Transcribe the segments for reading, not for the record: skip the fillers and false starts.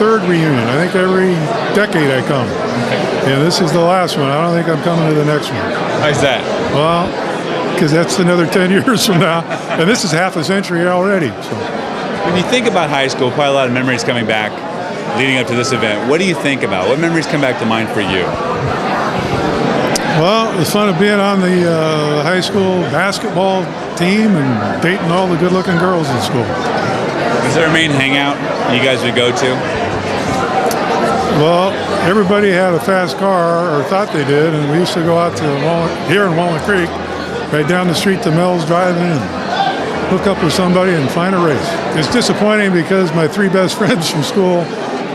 third reunion. I think every decade I come. And this is the last one. I don't think I'm coming to the next one. Why's that? Well, because that's another 10 years from now. And this is half a century already. So. When you think about high school, probably a lot of memories coming back leading up to this event. What do you think about? What memories come back to mind for you? Well, it was fun of being on the high school basketball team and dating all the good-looking girls in school. Was there a main hangout you guys would go to? Well, everybody had a fast car, or thought they did, and we used to go out to here in Walnut Creek, right down the street to Mel's Drive-In, and hook up with somebody and find a race. It's disappointing because my three best friends from school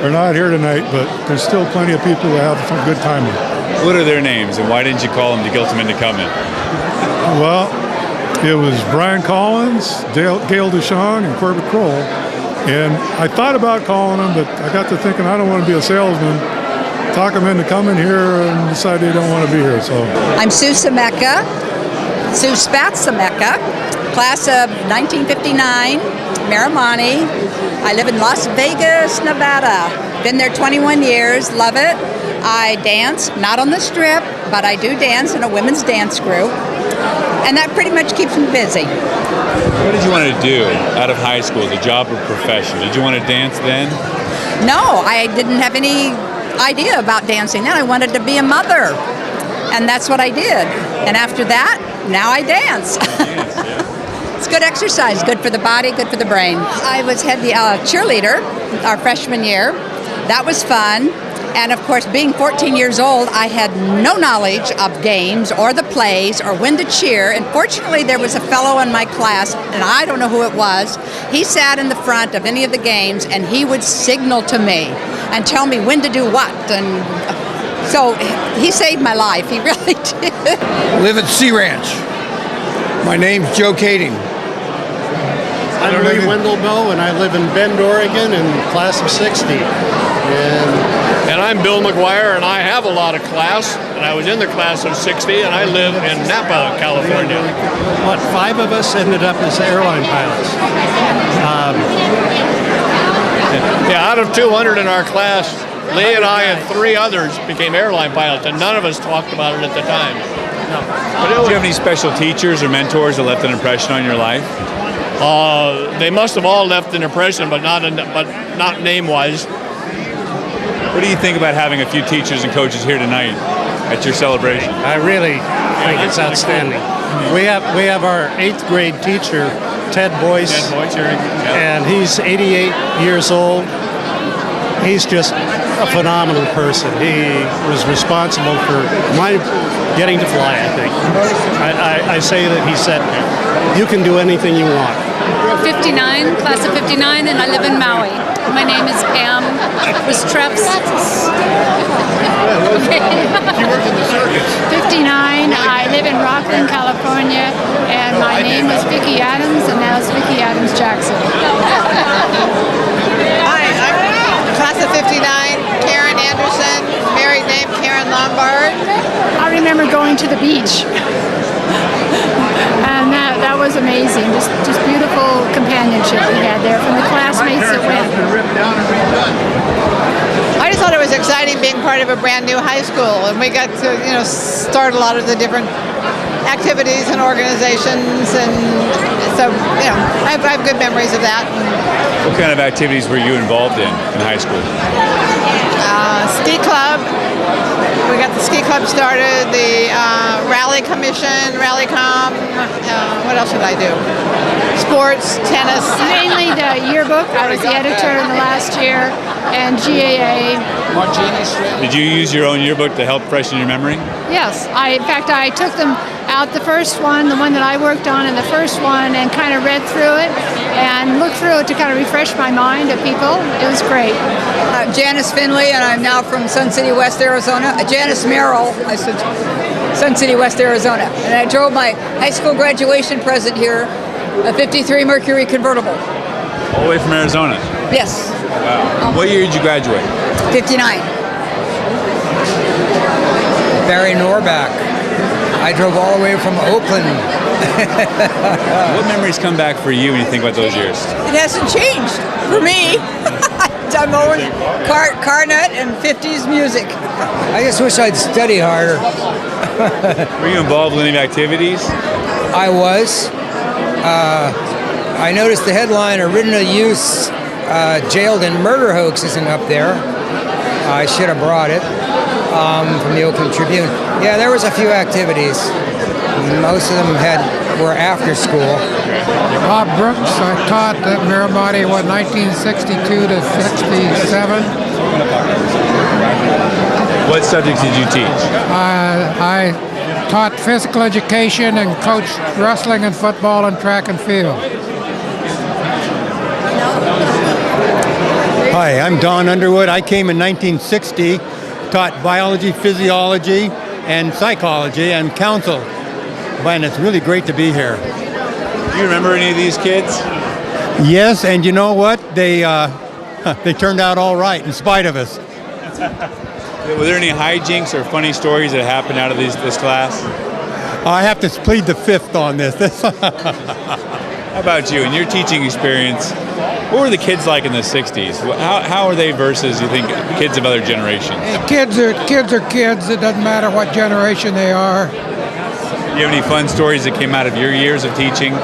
are not here tonight, but there's still plenty of people to have a good time with. What are their names, and why didn't you call them to guilt them into coming? Well, it was Brian Collins, Gail Deschamps, and Corbett Kroll. And I thought about calling them, but I got to thinking I don't want to be a salesman. Talk them into coming here and decide they don't want to be here. So I'm Sue Spatz-Sameka, class of 1959, Miramonte. I live in Las Vegas, Nevada. Been there 21 years, love it. I dance, not on the strip, but I do dance in a women's dance group. And that pretty much keeps me busy. What did you want to do out of high school, the job or profession? Did you want to dance then? No, I didn't have any idea about dancing then. I wanted to be a mother. And that's what I did. And after that, now I dance. It's good exercise, good for the body, good for the brain. I was head cheerleader our freshman year. That was fun. And of course, being 14 years old, I had no knowledge of games or the plays or when to cheer. And fortunately, there was a fellow in my class, and I don't know who it was. He sat in the front of any of the games, and he would signal to me and tell me when to do what. And so he saved my life. He really did. Live at Sea Ranch. My name's Joe Kading. I'm Ray Wendelbo, and I live in Bend, Oregon, in class of 60. And I'm Bill McGuire, and I have a lot of class, and I was in the class of 60, and I live in Napa, California. What, 5 of us ended up as airline pilots. Yeah, out of 200 in our class, Lee and I and 3 others became airline pilots, and none of us talked about it at the time. No. But do you have any special teachers or mentors that left an impression on your life? They must have all left an impression, but not name-wise. What do you think about having a few teachers and coaches here tonight at your celebration? I really think it's outstanding. We have our 8th grade teacher, Ted Boyce, and he's 88 years old. He's just a phenomenal person. He was responsible for my getting to fly, I think. I say that he said, you can do anything you want. 59, class of 59, and I live in Maui. My name is Pam Restreps. You worked in the circus. 59, I live in Rockland, California, and my name is Vicki Adams, and now it's Vicki Adams Jackson. Hi, I'm class of 59, Karen Anderson, married name Karen Lombard. I remember going to the beach. And that was amazing. Just beautiful companionship we had there from the classmates that went. I just thought it was exciting being part of a brand new high school, and we got to, start a lot of the different activities and organizations, and so, I have good memories of that. What kind of activities were you involved in high school? Ski club. We got the ski club started, the rally commission, rallycom. What else did I do? Sports, tennis. Mainly the yearbook. I was the editor in the last year, and GAA. Did you use your own yearbook to help freshen your memory? Yes. In fact, I took them out, the first one, the one that I worked on, and the first one, and kind of read through it and looked through it to kind of refresh my mind of people. It was great. Janice Finley, and I'm now from Sun City, West Arizona. Janice Merrill, I said Sun City, West Arizona. And I drove my high school graduation present here, a 53 Mercury convertible. All the way from Arizona? Yes. Wow. What year did you graduate? 59. Barry Norback. I drove all the way from Oakland. What memories come back for you when you think about those years? It hasn't changed for me. It I'm own cornet and 50s music. I just wish I'd study harder. Were you involved in any activities? I was. I noticed the headline, Original Youth Jailed in Murder Hoax, isn't up there. I should have brought it from the Oakland Tribune. Yeah, there was a few activities. Most of them were after school. Bob Brooks, I taught at Miramonte, 1962 to 67. What subjects did you teach? I taught physical education and coached wrestling and football and track and field. Hi, I'm Don Underwood. I came in 1960, taught biology, physiology, and psychology, and counsel. And it's really great to be here. Do you remember any of these kids? Yes, and you know what? They turned out all right in spite of us. Were there any hijinks or funny stories that happened out of this class? I have to plead the fifth on this. How about you? In your teaching experience, what were the kids like in the 60s? How are they versus, you think, kids of other generations? Kids are kids. It doesn't matter what generation they are. Do you have any fun stories that came out of your years of teaching?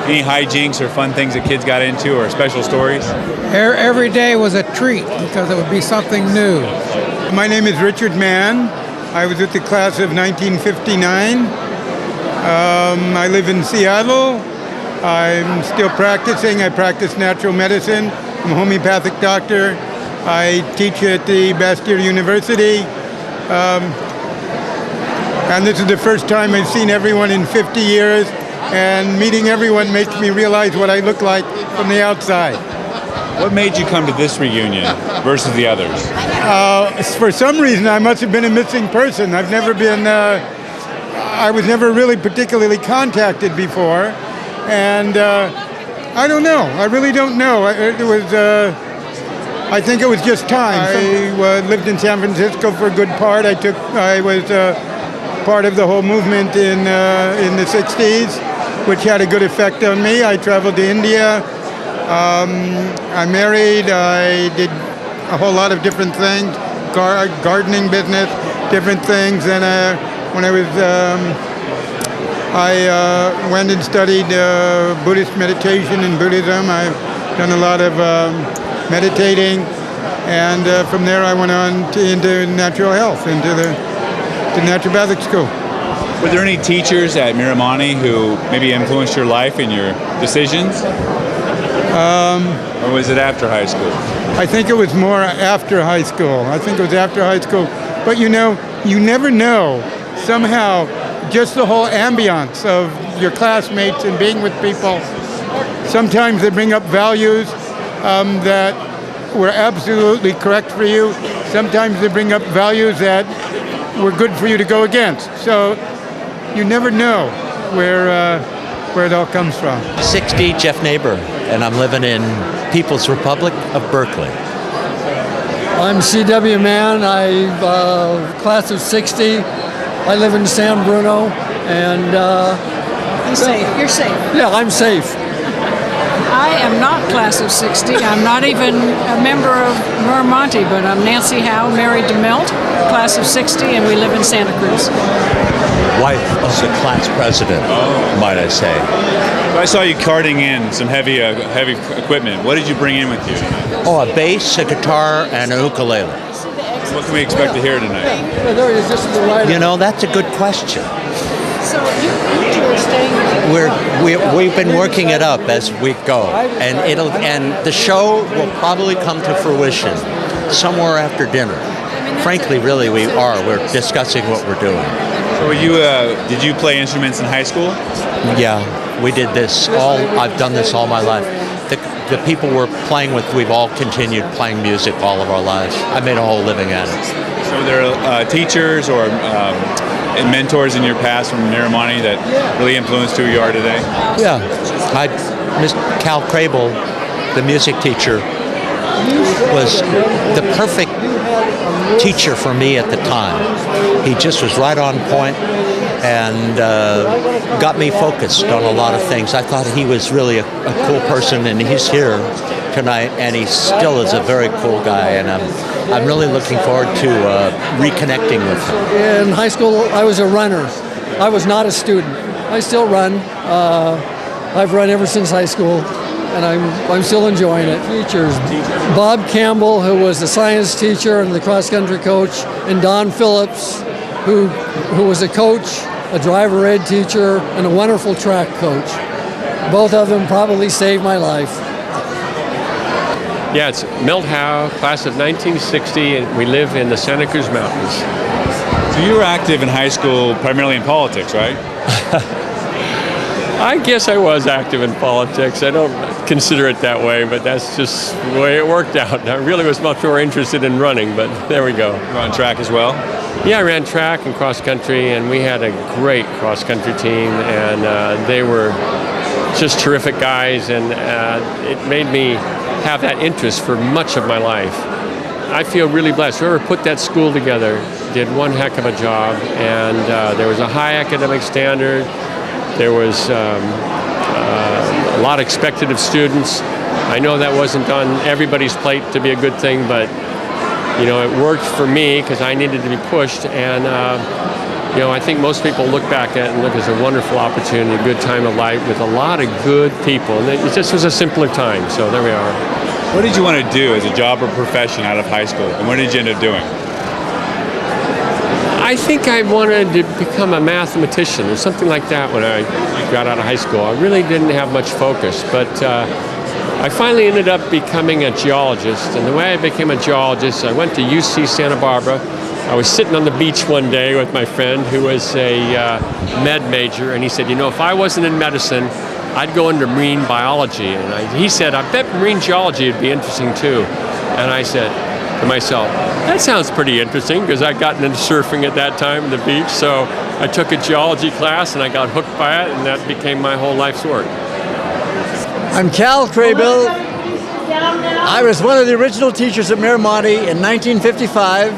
Any hijinks or fun things that kids got into or special stories? Every day was a treat because it would be something new. My name is Richard Mann. I was with the class of 1959. I live in Seattle. I'm still practicing. I practice natural medicine. I'm a homeopathic doctor. I teach at the Bastyr University. And this is the first time I've seen everyone in 50 years, and meeting everyone makes me realize what I look like from the outside. What made you come to this reunion versus the others? For some reason, I must have been a missing person. I've never been, I was never really particularly contacted before, and I don't know. I really don't know. It was, I think it was just time. I lived in San Francisco for a good part. I was part of the whole movement in the 60s, which had a good effect on me. I traveled to India. I married. I did a whole lot of different things, gardening business, different things. And when I was, I went and studied Buddhist meditation and Buddhism. I've done a lot of meditating. And from there I went on into natural health, into the naturopathic school. Were there any teachers at Miramonte who maybe influenced your life and your decisions? Or was it after high school? I think it was more after high school. But you know, you never know. Somehow, just the whole ambiance of your classmates and being with people, sometimes they bring up values that were absolutely correct for you. Sometimes they bring up values that were good for you to go against. So you never know where it all comes from. 60, Jeff Neighbor, and I'm living in People's Republic of Berkeley. I'm C.W. Mann. Class of 60. I live in San Bruno, and He's safe. You're safe. Yeah, I'm safe. I am not class of 60. I'm not even a member of Miramonte, but I'm Nancy Howe, married to Milt, class of 60, and we live in Santa Cruz. Wife of the class president, might I say. I saw you carting in some heavy equipment. What did you bring in with you? Oh, a bass, a guitar, and a ukulele. What can we expect to hear tonight? You know, that's a good question. So you two are staying We've been working it up as we go, and the show will probably come to fruition somewhere after dinner. Frankly, really, we're discussing what we're doing. So did you play instruments in high school? Yeah, we did this I've done this all my life. The people we're playing with, we've all continued playing music all of our lives. I made a whole living at it. So there are teachers or mentors in your past from Miramonte that really influenced who you are today? Yeah. Miss Cal Crable, the music teacher, was the perfect teacher for me at the time. He just was right on point and got me focused on a lot of things. I thought he was really a cool person, and he's here tonight, and he still is a very cool guy, and I'm really looking forward to reconnecting with him. In high school, I was a runner. I was not a student. I still run. I've run ever since high school, and I'm still enjoying it. Teachers, Bob Campbell, who was the science teacher and the cross-country coach, and Don Phillips, who was a coach, a driver ed teacher, and a wonderful track coach. Both of them probably saved my life. Yeah, it's Milt Howe, class of 1960, and we live in the Santa Cruz Mountains. So you were active in high school primarily in politics, right? I guess I was active in politics. I don't consider it that way, but that's just the way it worked out. I really was much more interested in running, but there we go. You were on track as well? Yeah, I ran track and cross country, and we had a great cross country team, and they were just terrific guys, and it made me have that interest for much of my life. I feel really blessed. Whoever put that school together did one heck of a job, and there was a high academic standard. There was a lot expected of students. I know that wasn't on everybody's plate to be a good thing, but you know, it worked for me because I needed to be pushed, and you know, I think most people look back at it and look as a wonderful opportunity, a good time of life with a lot of good people, and it just was a simpler time. So there we are. What did you want to do as a job or profession out of high school, and what did you end up doing? I think I wanted to become a mathematician or something like that when I got out of high school. I really didn't have much focus, but I finally ended up becoming a geologist. And the way I became a geologist, I went to UC Santa Barbara. I was sitting on the beach one day with my friend who was a med major, and he said, you know, if I wasn't in medicine, I'd go into marine biology. And he said, I bet marine geology would be interesting too. And I said to myself, that sounds pretty interesting, because I'd gotten into surfing at that time on the beach. So I took a geology class and I got hooked by it, and that became my whole life's work. I'm Cal Craybill. I was one of the original teachers at Miramonte in 1955.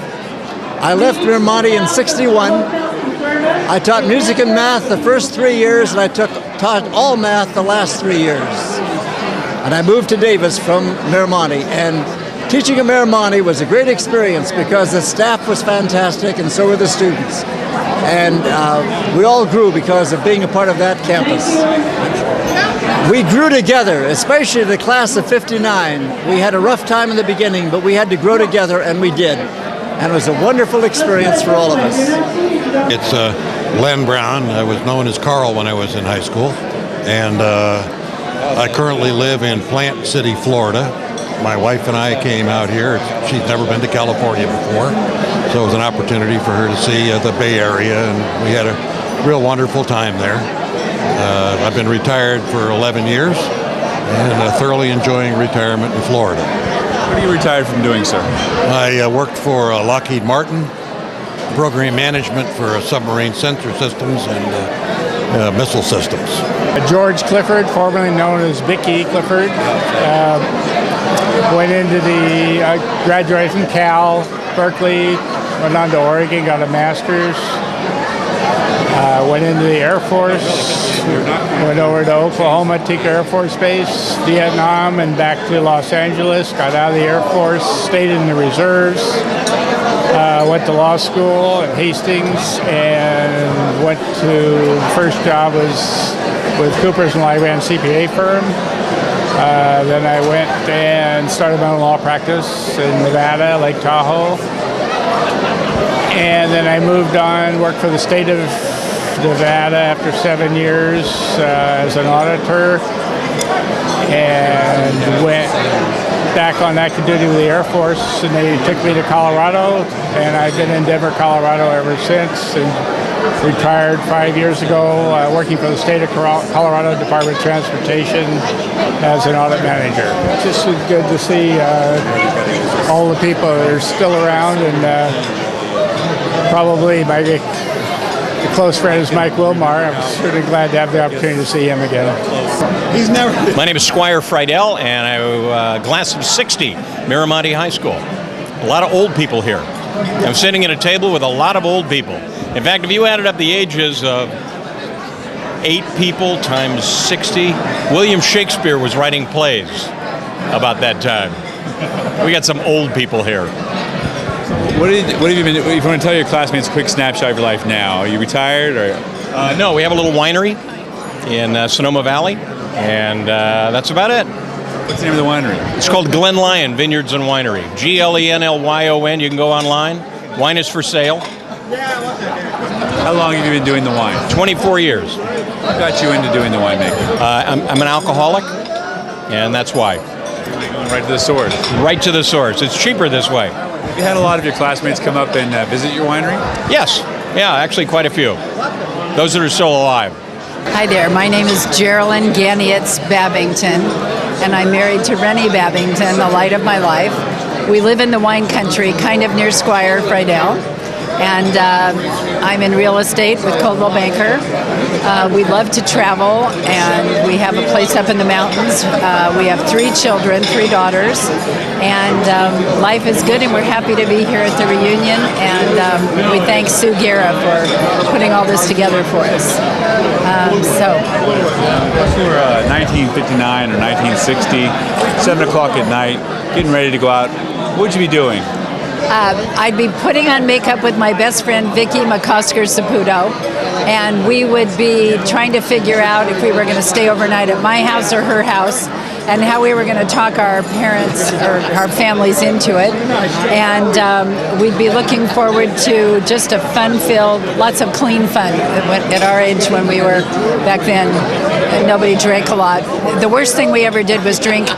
I left Miramonte in 61. I taught music and math the first 3 years, and I taught all math the last 3 years. And I moved to Davis from Miramonte, and teaching at Miramonte was a great experience because the staff was fantastic and so were the students. And we all grew because of being a part of that campus. We grew together, especially the class of 59. We had a rough time in the beginning, but we had to grow together, and we did. And it was a wonderful experience for all of us. It's Len Brown. I was known as Carl when I was in high school. And I currently live in Plant City, Florida. My wife and I came out here. She's never been to California before, so it was an opportunity for her to see the Bay Area, and we had a real wonderful time there. I've been retired for 11 years and thoroughly enjoying retirement in Florida. What are you retired from doing, sir? I worked for Lockheed Martin, program management for submarine sensor systems and missile systems. George Clifford, formerly known as Vicky Clifford, graduated from Cal, Berkeley, went on to Oregon, got a master's, went into the Air Force, went over to Oklahoma, Tika Air Force Base, Vietnam, and back to Los Angeles, got out of the Air Force, stayed in the reserves, went to law school at Hastings, and went to, first job was with Coopers and Lybrand CPA firm. Then I went and started my own law practice in Nevada, Lake Tahoe. And then I moved on, worked for the state of Nevada after 7 years as an auditor, and went back on active duty with the Air Force, and they took me to Colorado, and I've been in Denver, Colorado ever since, and retired 5 years ago, working for the state of Colorado Department of Transportation as an audit manager. It's just good to see all the people that are still around, and probably my close friend is Mike Wilmar. I'm certainly glad to have the opportunity to see him again. My name is Squire Friedel, and I'm class of 60, Miramonte High School. A lot of old people here. I'm sitting at a table with a lot of old people. In fact, if you added up the ages of 8 people times 60, William Shakespeare was writing plays. about that time. We got some old people here. What have you been? If you want to tell your classmates a quick snapshot of your life now, are you retired or? No, we have a little winery in Sonoma Valley, and that's about it. What's the name of the winery? It's called Glen Lyon Vineyards and Winery. GLENLYON. You can go online. Wine is for sale. How long have you been doing the wine? 24 years. What got you into doing the winemaking? I'm an alcoholic, and that's why. Going right to the source. Right to the source. It's cheaper this way. Have you had a lot of your classmates come up and visit your winery? Yes. Yeah, actually quite a few. Those that are still alive. Hi there, my name is Geraldine Ganietz Babington, and I'm married to Rennie Babington, the light of my life. We live in the wine country, kind of near Squire Friedel, and I'm in real estate with Coldwell Banker. We love to travel, and we have a place up in the mountains. We have 3 children, 3 daughters, and life is good, and we're happy to be here at the reunion, and we thank Sue Guerra for putting all this together for us. If you were 1959 or 1960, 7 o'clock at night, getting ready to go out, what would you be doing? I'd be putting on makeup with my best friend Vicky McCosker Saputo, and we would be trying to figure out if we were going to stay overnight at my house or her house, and how we were going to talk our parents or our families into it. And we'd be looking forward to just a fun-filled, lots of clean fun at our age when we were back then. Nobody drank a lot. The worst thing we ever did was drink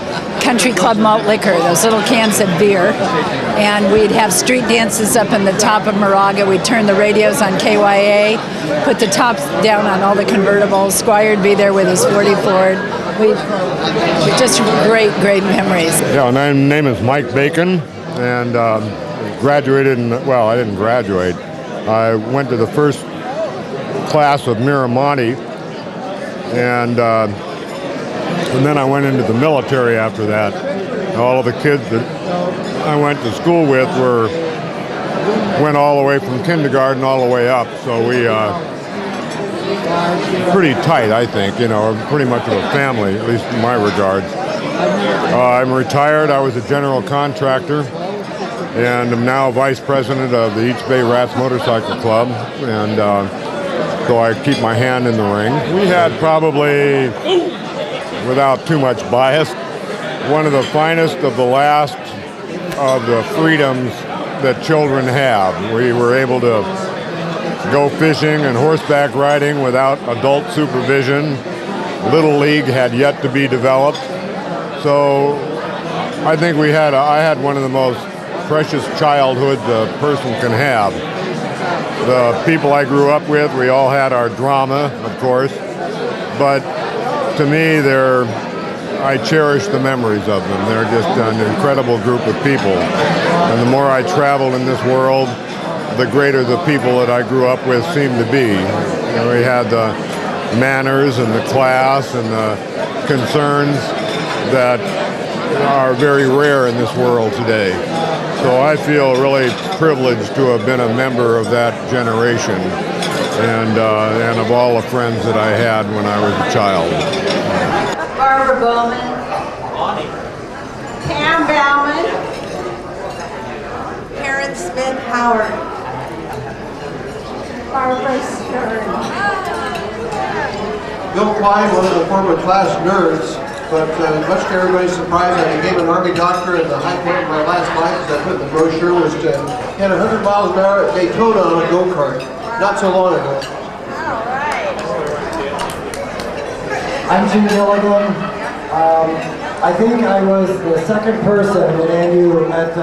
country club malt liquor, those little cans of beer. And we'd have street dances up in the top of Moraga. We'd turn the radios on KYA, put the tops down on all the convertibles. Squire'd be there with his 40 Ford. Just great memories. Yeah, my name is Mike Bacon, and graduated well, I didn't graduate. I went to the first class of Miramonte, and then I went into the military after that. All of the kids that I went to school with went all the way from kindergarten all the way up, so we pretty tight, I think, pretty much of a family, at least in my regards. I'm retired. I was a general contractor, and I'm now vice president of the East Bay Rats Motorcycle Club, and so I keep my hand in the ring. We had probably, without too much bias, one of the finest of the last of the freedoms that children have. We were able to go fishing and horseback riding without adult supervision. Little League had yet to be developed. So I think I had one of the most precious childhoods a person can have. The people I grew up with, we all had our drama, of course, but to me, I cherish the memories of them. They're just an incredible group of people. And the more I travel in this world, the greater the people that I grew up with seem to be. We had the manners and the class and the concerns that are very rare in this world today. So I feel really privileged to have been a member of that generation and of all the friends that I had when I was a child. Barbara Bowman, Pam Bauman, Karen Smith Howard, Barbara Stern. Bill Klein, one of the former class nerds, but much to everybody's surprise, I became an Army doctor, and the high point of my last life, as I put in the brochure, was to hit 100 miles an hour at Daytona on a go-kart, not so long ago. I'm Jim Gilligan. I think I was the second person in ANU at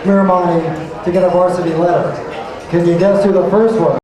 Miramonte to get a varsity letter. Can you guess who the first was?